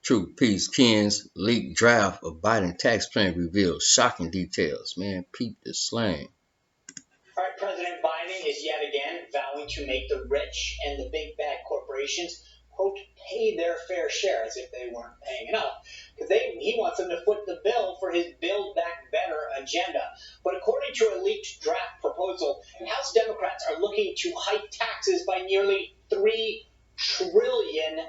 True Peace, Ken's leaked draft of Biden tax plan reveals shocking details. Man, peep the slang. All right, President Biden is yet again vowing to make the rich and the big bad corporations, quote, pay their fair share, as if they weren't paying enough. Because he wants them to foot the bill for his Build Back Better agenda. But according to a leaked draft proposal, House Democrats are looking to hike taxes by nearly $3 trillion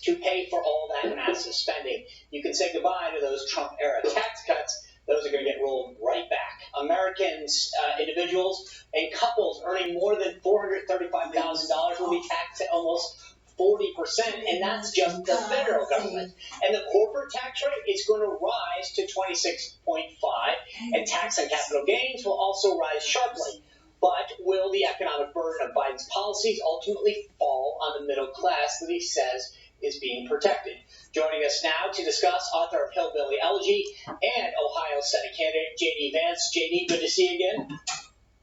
to pay for all that massive spending. You can say goodbye to those Trump-era tax cuts. Those are going to get rolled right back. Americans, individuals, and couples earning more than $435,000 will be taxed at almost 40%, and that's just the federal government. And the corporate tax rate is going to rise to 26.5, and tax on capital gains will also rise sharply. But will the economic burden of Biden's policies ultimately fall on the middle class that he says is being protected? Joining us now to discuss, author of Hillbilly Elegy and Ohio Senate candidate J.D. Vance. J.D., good to see you again.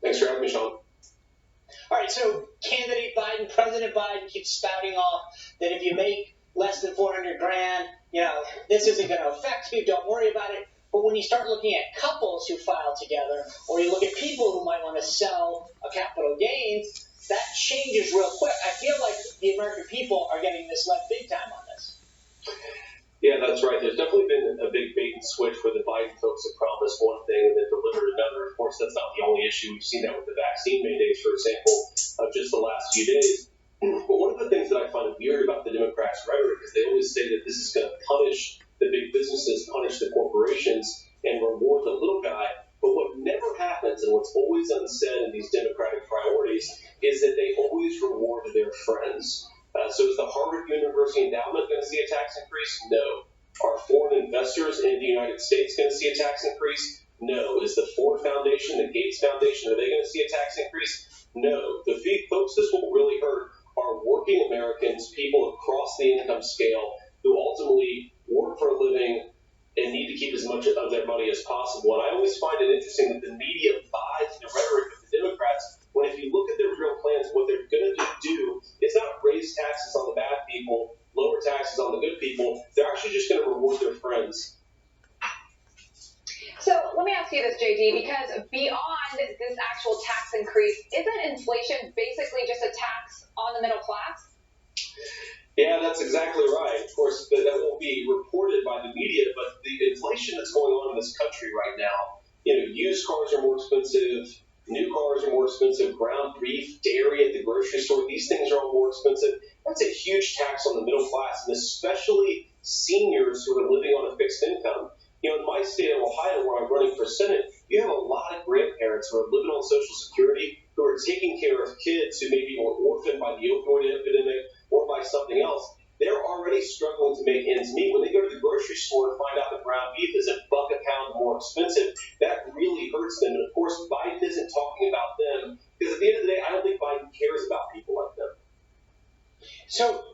Thanks for having me, Sean. All right, so candidate Biden, President Biden keeps spouting off that if you make less than $400,000, this isn't going to affect you. Don't worry about it. But when you start looking at couples who file together, or you look at people who might want to sell a capital gains, that changes real quick. I feel like the American people are getting misled big time on this. Yeah, that's right. There's definitely been a big bait and switch where the Biden folks have promised one thing and then delivered another. Of course, that's not the only issue. We've seen that with the vaccine mandates, for example, of just the last few days. But one of the things that I find weird about the Democrats' rhetoric is they always say that this is going to punish the big businesses, punish the corporations, and reward the little guy. But what never happens, and what's always unsaid in these Democratic priorities, is that they always reward their friends. So is the Harvard University endowment going to see a tax increase? No. Are foreign investors in the United States going to see a tax increase? No. Is the Ford Foundation, the Gates Foundation, are they going to see a tax increase? No. The folks this will really hurt are working Americans, people across the income scale who ultimately work for a living and need to keep as much of their money as possible. And I always find it interesting that the media buys the rhetoric of the Democrats when if you look at their real plans, what they're going to do is not raise taxes on the bad people, lower taxes on the good people. They're actually just going to reward their friends. So let me ask you this, JD, because beyond this actual tax increase, isn't inflation basically just a tax on the middle class? Yeah, that's exactly right. Of course, that won't be reported by the media, but the inflation that's going on in this country right now, used cars are more expensive, new cars are more expensive, ground beef, dairy at the grocery store, these things are all more expensive. That's a huge tax on the middle class, and especially seniors who are living on a fixed income. In my state of Ohio, where I'm running for Senate, you have a lot of grandparents who are living on Social Security, who are taking care of kids who maybe were orphaned by the opioid epidemic or by something else. They're already struggling to make ends meet. When they go to the grocery store and find out that ground beef is $1 a pound more expensive, that really hurts them. And of course, Biden isn't talking about them because at the end of the day, I don't think Biden cares about people like them. So,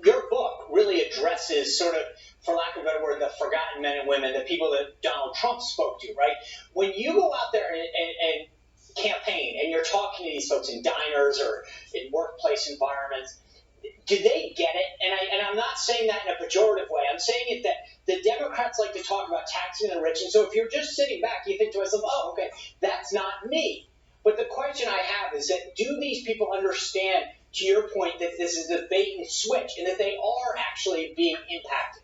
your book really addresses sort of, for lack of a better word, the forgotten men and women, the people that Donald Trump spoke to, right? When you go out there and campaign and you're talking to these folks in diners or in workplace environments, do they get it? And I'm not saying that in a pejorative way. I'm saying it that the Democrats like to talk about taxing the rich. And so if you're just sitting back, you think to yourself, oh, okay, that's not me. But the question I have is that do these people understand, to your point, that this is a bait and switch and that they are actually being impacted?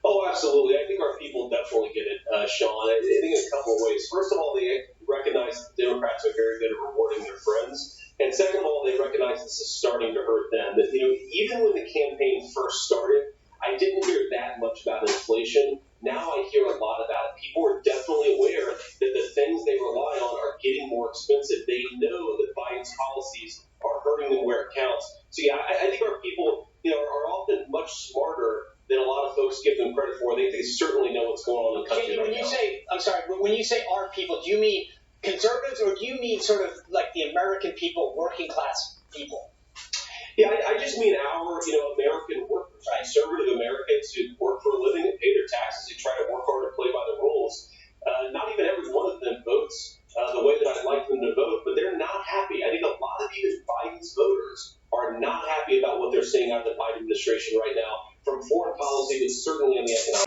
Oh, absolutely. I think our people definitely get it, Sean. I think in a couple of ways. First of all, they recognize that Democrats are very good at rewarding their friends. And second of all, they recognize this is starting to hurt them. That, even when the campaign first started, I didn't hear that much about inflation. Now I hear a lot about it. People are definitely aware that the things they rely on are getting more expensive. They know that Biden's policies are hurting them where it counts. So, yeah, I think our people, are often much smarter than a lot of folks give them credit for. They certainly know what's going on in the country right now. When you say our people, do you mean conservatives or do you mean sort of like the American people, working class people? Yeah, I just mean our, American workers, conservative Americans who work for a living and pay their taxes, who try to work hard and play by the rules. Not even every one of them votes the way that I'd like them to vote, but they're not happy. I think a lot of even Biden's voters are not happy about what they're seeing out of the Biden administration right now, from foreign policy, but certainly on the economic